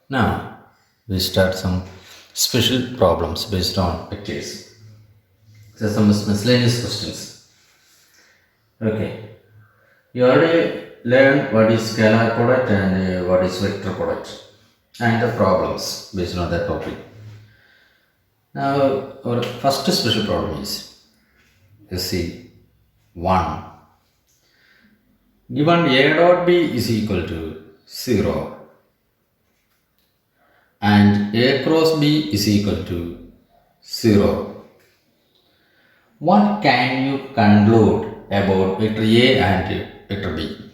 Now we start some special problems based on vectors. So some miscellaneous questions. Okay, you already learned what is scalar product and what is vector product and the problems based on that topic. Now our first special problem is, you see, 1. Given a dot b is equal to 0 and a cross b is equal to 0, what can you conclude about vector A and vector B?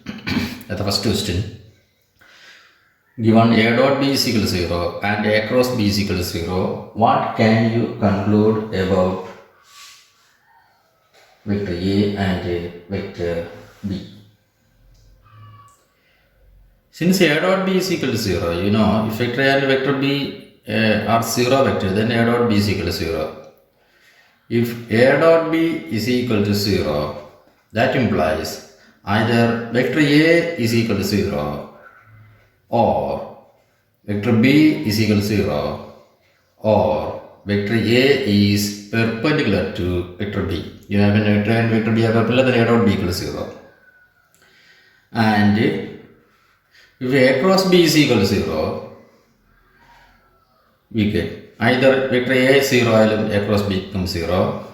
That's the first question. Given a dot b is equal to 0 and a cross b is equal to 0, what can you conclude about vector A and vector B? Since a dot b is equal to 0, you know, if vector A and vector B are 0 vector, then a dot b is equal to 0. If a dot b is equal to 0, that implies either vector A is equal to 0 or vector B is equal to 0 or vector A is perpendicular to vector B. You have a vector and vector B are perpendicular, then a dot b equal to 0. And if A cross B is equal to 0, we get either vector A is 0 and A cross B becomes 0,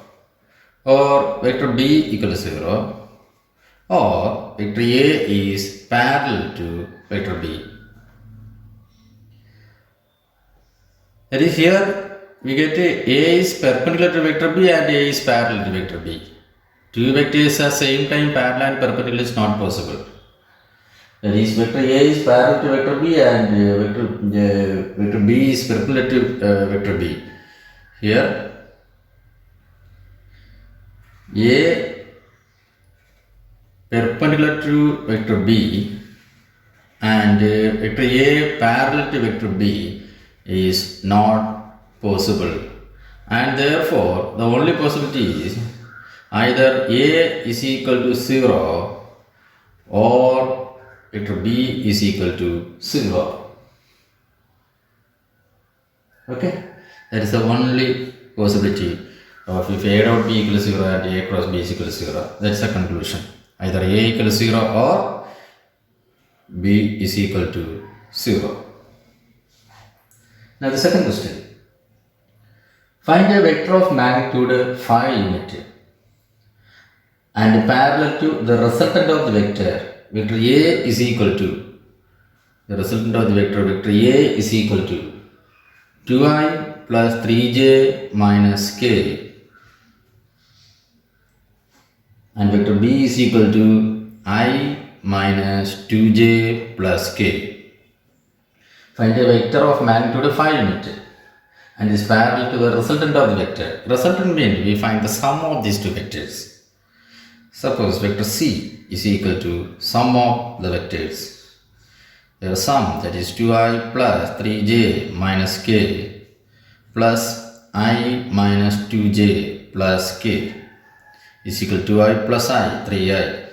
or vector B equal to 0, or vector A is parallel to vector B. That is, here we get A is perpendicular to vector B and A is parallel to vector B. Two vectors at the same time parallel and perpendicular is not possible. That is, vector A is parallel to vector B and vector B is perpendicular to vector B. Here, A perpendicular to vector B and vector A parallel to vector B is not possible, and therefore the only possibility is either A is equal to 0 or vector B is equal to 0. Okay, that is the only possibility of if A dot B equals 0 and A cross B is equal to 0. That's the conclusion. Either A equals 0 or B is equal to 0. Now the second question. Find a vector of magnitude 5 unit and parallel to the resultant of the vector. Vector A is equal to, the resultant of the vector A is equal to 2i plus 3j minus k, and vector B is equal to I minus 2j plus k. Find a vector of magnitude 5 unit and is parallel to the resultant of the vector. Resultant means we find the sum of these two vectors. Suppose vector C is equal to sum of the vectors. Their sum, that is 2i plus 3j minus k plus I minus 2j plus k is equal to 2i plus I, 3i.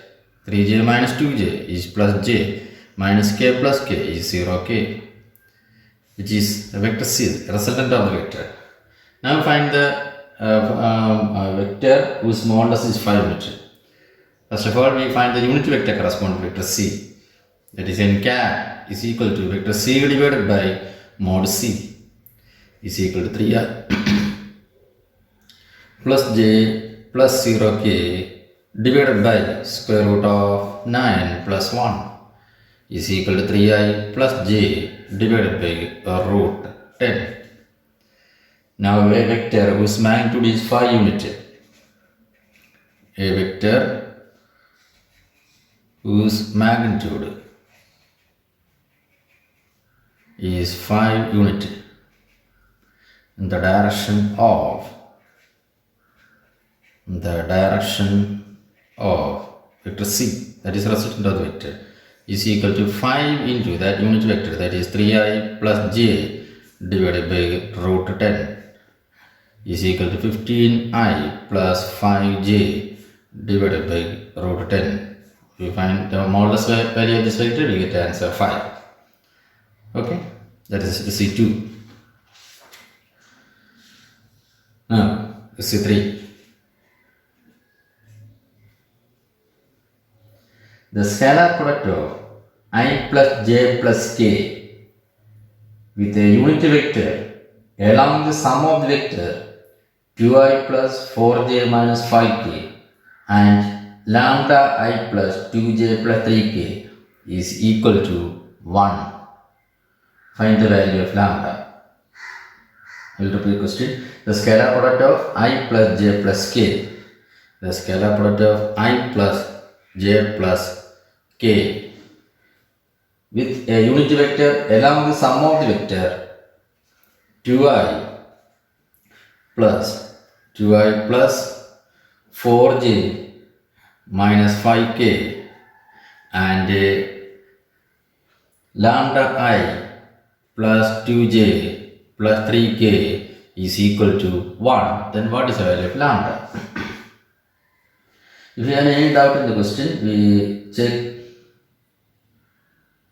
3j minus 2j is plus j minus k plus k is 0k, which is the vector C, the resultant of the vector. Now find the vector whose modulus is 5 unit. First of all, we find the unit vector corresponding to vector C. That is, n cap is equal to vector C divided by mod C is equal to 3i plus j plus 0k divided by square root of 9 plus 1 is equal to 3i plus j divided by root 10. Now a vector whose magnitude is 5 unit. A vector whose magnitude is 5 unit in the direction of vector C, that is resultant of the vector, is equal to 5 into that unit vector, that is 3i plus j divided by root 10 is equal to 15i plus 5j divided by root 10. We find the modulus value of this vector, we get the answer 5. Okay, that is C2. Now, C3. The scalar product of I plus j plus k with a unit vector along the sum of the vector 2i plus 4j minus 5k and lambda I plus 2j plus 3k is equal to 1. Find the value of lambda. I will repeat the question. The scalar product of I plus j plus k. The scalar product of I plus j plus k with a unit vector along the sum of the vector 2i plus 4j minus 5k and lambda I plus 2j plus 3k is equal to 1. Then what is the value of lambda? If you have any doubt in the question, we check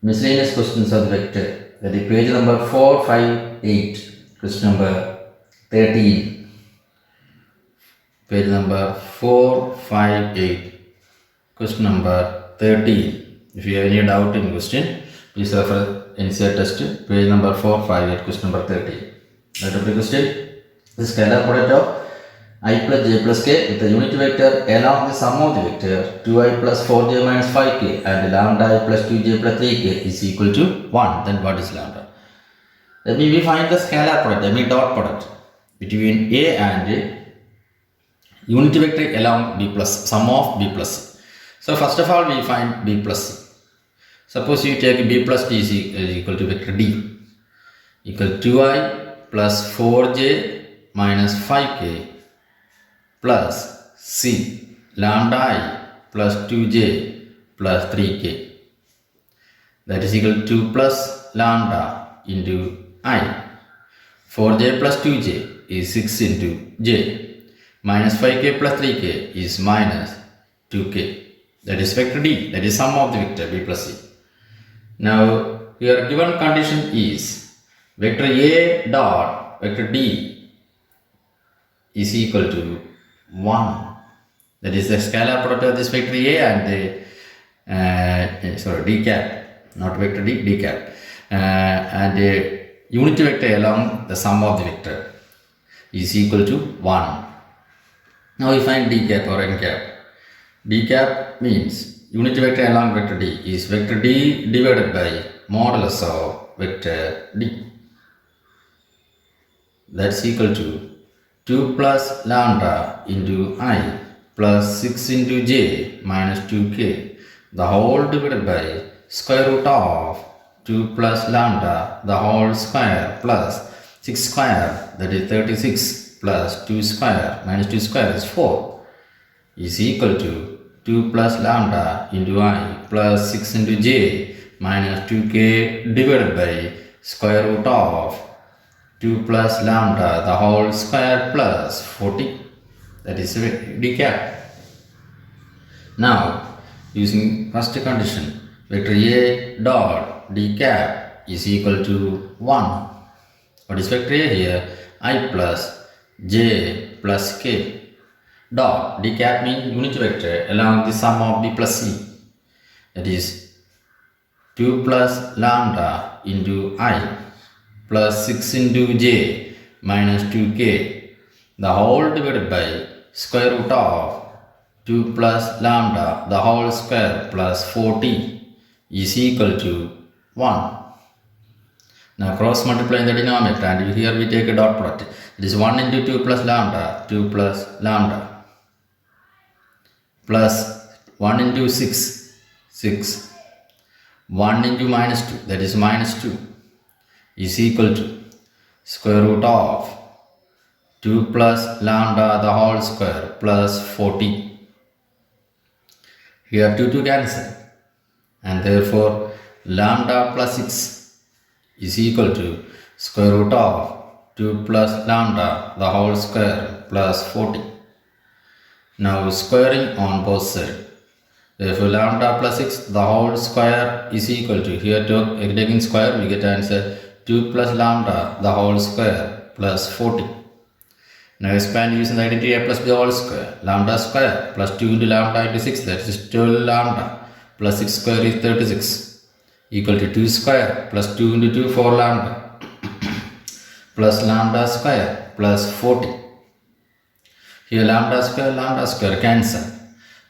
miscellaneous questions of the vector. That is page number 458, question number 13. Page number 458, question number 13. If you have any doubt in question, please refer NCERT test, page number 458, question number 13. Let us question. The scalar product of I plus j plus k with the unit vector along the sum of the vector 2i plus 4j minus 5k and lambda I plus 2j plus 3k is equal to 1. Then what is lambda? Let me find the scalar product, that means dot product between a and unit vector along b plus, sum of b plus. So first of all we find b plus. Suppose you take b plus d is equal to vector d equal 2i plus 4j minus 5k plus c lambda I plus 2j plus 3k, that is equal to 2 plus lambda into I. 4j plus 2j is 6 into j minus 5k plus 3k is minus 2k, that is vector d, that is sum of the vector b plus c. Now your given condition is vector a dot vector d is equal to 1. That is the scalar product of this vector a and the d cap, not vector d cap, and the unit vector along the sum of the vector is equal to 1. Now we find d cap or n cap. D cap means unit vector along vector d is vector d divided by modulus of vector d. That's equal to 2 plus lambda into I plus 6 into j minus 2k, the whole divided by square root of 2 plus lambda the whole square plus 6 square, that is 36, plus 2 square minus 2 square is 4, is equal to 2 plus lambda into I plus 6 into j minus 2k divided by square root of 2 plus lambda the whole square plus 40, that is d cap. Now using first condition, vector a dot d cap is equal to 1. What is vector a here? I plus j plus k dot d cap means unit vector along the sum of b plus c, that is 2 plus lambda into I plus 6 into j minus 2k, the whole divided by square root of 2 plus lambda the whole square plus 40 is equal to 1. Now cross multiply in the denominator and here we take a dot product. It is 1 into 2 plus lambda, 2 plus lambda, plus 1 into 6, 6, 1 into minus 2, that is minus 2, is equal to square root of 2 plus lambda the whole square plus 40. Here 2 to cancel and therefore lambda plus 6 is equal to square root of 2 plus lambda the whole square plus 40. Now squaring on both sides. Therefore lambda plus 6 the whole square is equal to, here taking square we get answer 2 plus lambda the whole square plus 40. Now expand using the identity a plus b the whole square. Lambda square plus 2 into lambda into 6, that is 12 lambda plus 6 square is 36 equal to 2 square plus 2 into 2 4 lambda plus lambda square plus 40. Here lambda square cancel.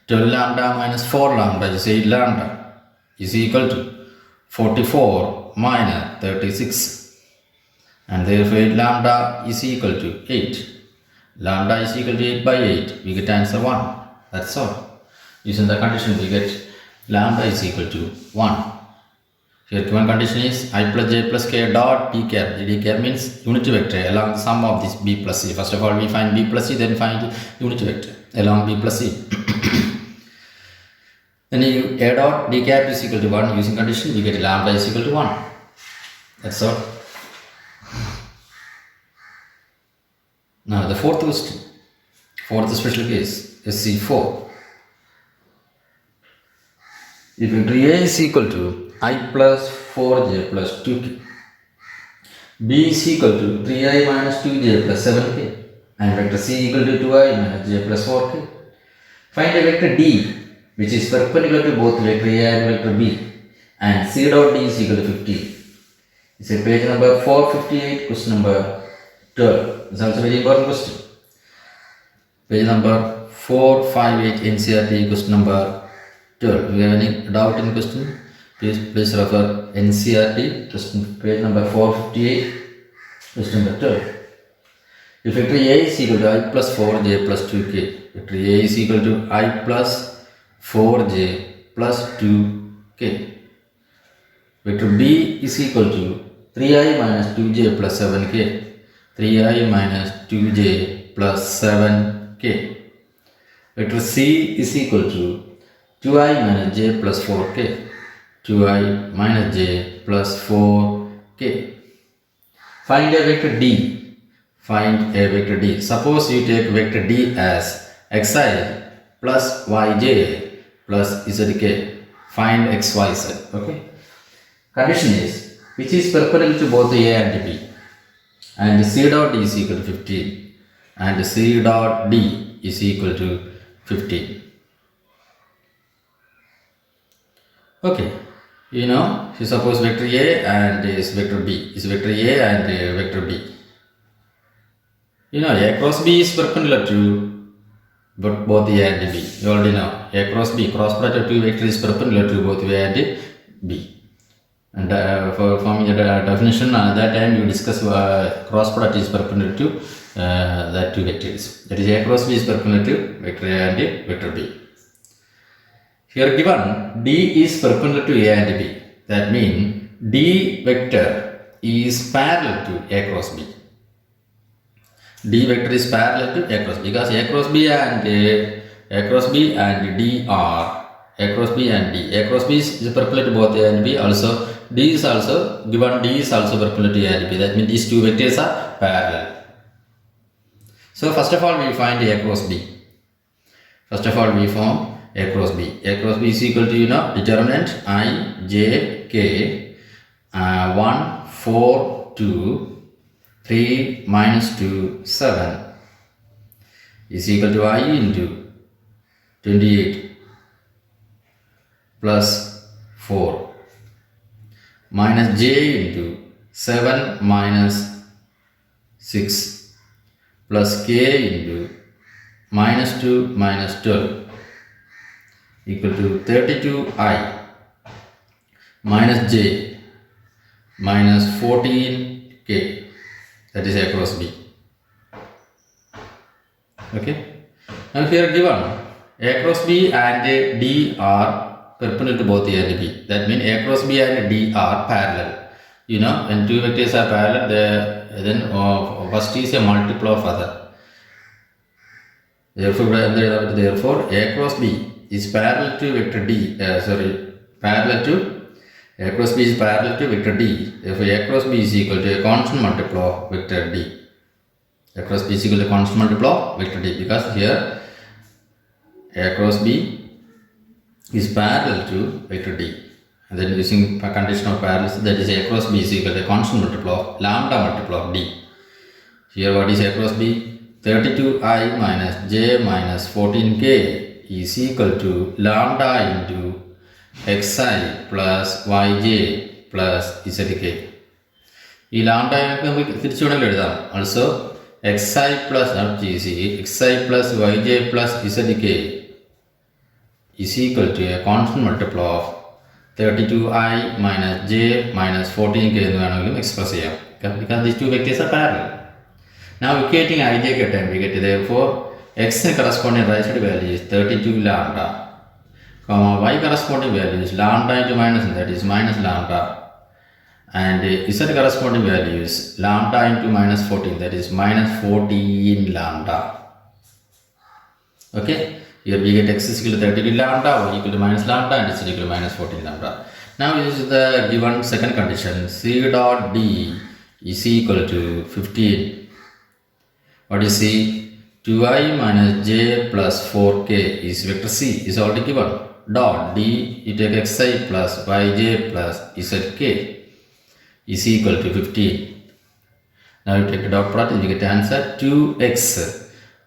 12 lambda minus 4 lambda is 8 lambda is equal to 44 minus 36, and therefore 8 lambda is equal to 8. Lambda is equal to 8 by 8. We get answer 1. That's all. Using the condition we get lambda is equal to 1. Here given condition is I plus j plus k dot d cap. D cap means unity vector along the sum of this b plus c. First of all we find b plus c, then find unity vector along b plus c. Then you a dot d cap is equal to 1. Using condition we get lambda is equal to 1. That's all. Now the fourth question, fourth special case, SC4. If vector A is equal to I plus 4j plus 2k, B is equal to 3i minus 2j plus 7k, and vector C equal to 2i minus j plus 4k. Find a vector D which is perpendicular to both vector A and vector B, and C dot D is equal to 15. It's a page number 458, question number 12. It's also a very important question. Page number 458 NCERT, question number 12. If you have any doubt in question, please refer NCERT, question page number 458, question number 12. If vector A is equal to I plus 4j plus 2k, vector A is equal to I plus 4j plus 2k. Vector B is equal to 3i minus 2j plus 7k. 3i minus 2j plus 7k. Vector C is equal to 2i minus j plus 4k. 2i minus j plus 4k. Find a vector D. Find a vector D. Suppose you take vector D as xi plus yj plus zk. Find xyz. Okay. Condition is which is perpendicular to both A and B, and C dot D is equal to 15, and C dot D is equal to 15. Okay, you know, you suppose vector A and is vector B, is vector A and vector B. You know, A cross B is perpendicular to both A and B. You already know A cross B, cross product of two vectors is perpendicular to both A and B. And for forming a definition, at that time you discuss cross product is perpendicular to that two vectors. That is A cross B is perpendicular to vector A and vector B. Here given D is perpendicular to A and B. That means D vector is parallel to A cross B. D vector is parallel to A cross B, because A cross B and D are A cross B and D. A cross B is perpendicular to both A and B. Also D is also given D is also perpendicular to A and B. That means these two vectors are parallel. So first of all we find A cross B. First of all we form A cross B. A cross B is equal to, you know, determinant I, j, k, 1, 4, 2, 3, minus 2, 7 is equal to I into 28 plus 4 minus j into 7 minus 6 plus k into minus 2 minus 12 equal to 32i minus j minus 14k. That is A cross B. Okay. Now here given A cross B and D are perpendicular to both A and B. That means A cross B and D are parallel. You know, when two vectors are parallel, then first is a multiple of other. Therefore, A cross B is parallel to vector D. Parallel to A cross B is parallel to vector D. Therefore, A cross B is equal to a constant multiple of vector D. A cross B is equal to a constant multiple of vector D, because here A cross B is parallel to vector D. And then using a condition of parallel, that is A cross B is equal to a constant multiple of lambda multiple of D. Here what is A cross B? 32I minus J minus 14K is equal to lambda into Xi plus Yj plus Zk. ഈ ലാംഡയൊക്കെ നമുക്ക് തിരിച്ചു വേണമെങ്കിൽ എഴുതാം. Also xi plus xi plus yj plus zk is equal to a constant multiple of 32i minus j minus 14k എന്ന് വേണമെങ്കിലും express ചെയ്യാം. Because these two vectors are parallel. Now equating ij time we get therefore x corresponding right side value is 32 lambda, y corresponding value is lambda into minus, that is minus lambda, and z corresponding value is lambda into minus 14, that is minus 14 lambda. Okay, here we get x is equal to 32 lambda, y equal to minus lambda, and z equal to minus 14 lambda. Now this is the given second condition. C dot d is equal to 15. What is C? 2i minus j plus 4k is vector C is already given. Dot d, you take xi plus yj plus zk is equal to 15. Now you take the dot product, you get the answer 2x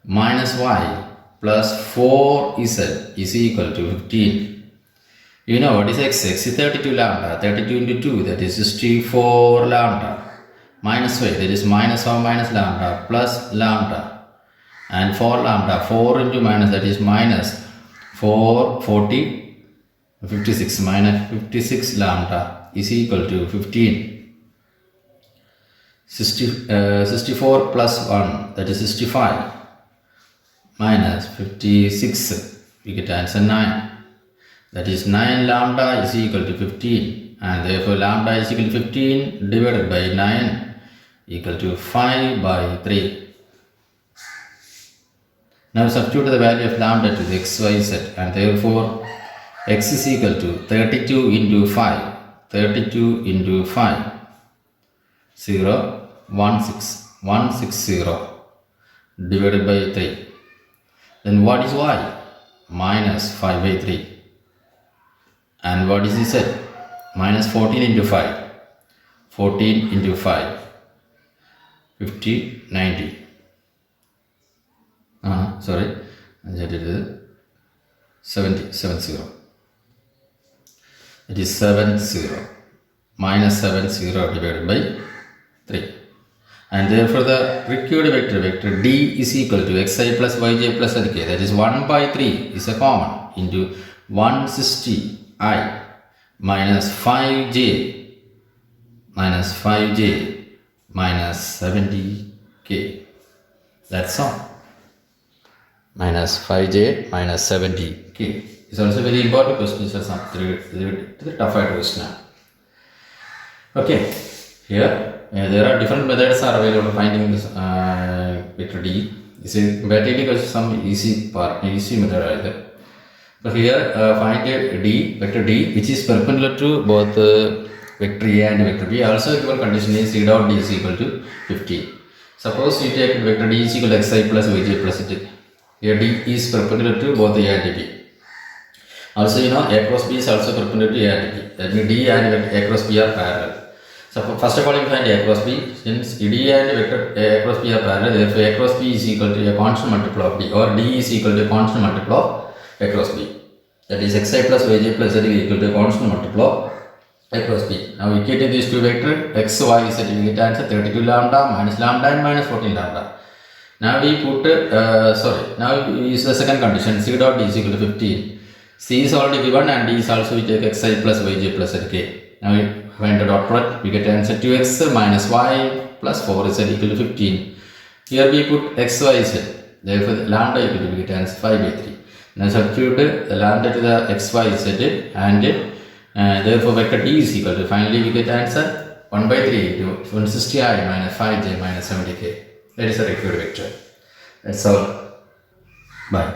minus y plus 4z is equal to 15. You know what is x? X is 32 lambda, 32 into 2, that is 64 lambda, minus y, that is minus or minus lambda, plus lambda, and 4 lambda, 4 into minus, that is minus 4, 40, 56, minus 56 lambda is equal to 15. 64 plus 1, that is 65, minus 56, we get answer 9. That is 9 lambda is equal to 15, and therefore lambda is equal to 15 divided by 9 equal to 5 by 3. Now substitute the value of lambda to the xyz, and therefore x is equal to 32 into 5, 32 into 5, 0, 160 divided by 3. Then what is y? Minus 5 by 3. And what is z? Minus 14 into 5, 14 into 5, 50, 90. Sorry, that is 70, 70. It is 70, minus 70 divided by 3. And therefore the required vector d is equal to xi plus yj plus zk, that is 1 by 3 is a common, into 160i minus 5j minus 5j minus 70k. That's all. Minus 5j minus 70k. It's also very important question. It's a tough question. Okay, here there are different methods are available for finding this vector d. This is comparatively some easy method either. So here find vector d which is perpendicular to both vector a and vector b. Also given condition is c dot d is equal to 15. Suppose you take vector d is equal to xi plus yj plus z. Here d is perpendicular to both a and b. Also you know a cross b is also perpendicular to a and b. That means d and a cross b are parallel. So first of all you find a cross b. Since d and vector a cross b are parallel, therefore a cross b is equal to a constant multiple of d, or d is equal to a constant multiple of a cross b. That is xi plus yj plus z is equal to a constant multiple of a cross b. Now equating these two vectors x, y, z, we get answer 32 lambda minus lambda and minus 14 lambda. Now we put now we use the second condition, c dot d is equal to 15. C is already given and d is also, we take xi plus yj plus zk. Now we find the dot product, we get answer 2x minus y plus 4z equal to 15. Here we put x, y, z. Therefore lambda equal to, we get answer 5 by 3. Now substitute the lambda to the x, y, z, and therefore vector d is equal to, finally we get answer 1 by 3 into 160i minus 5j minus 70k. That is the required vector. That's all. Bye.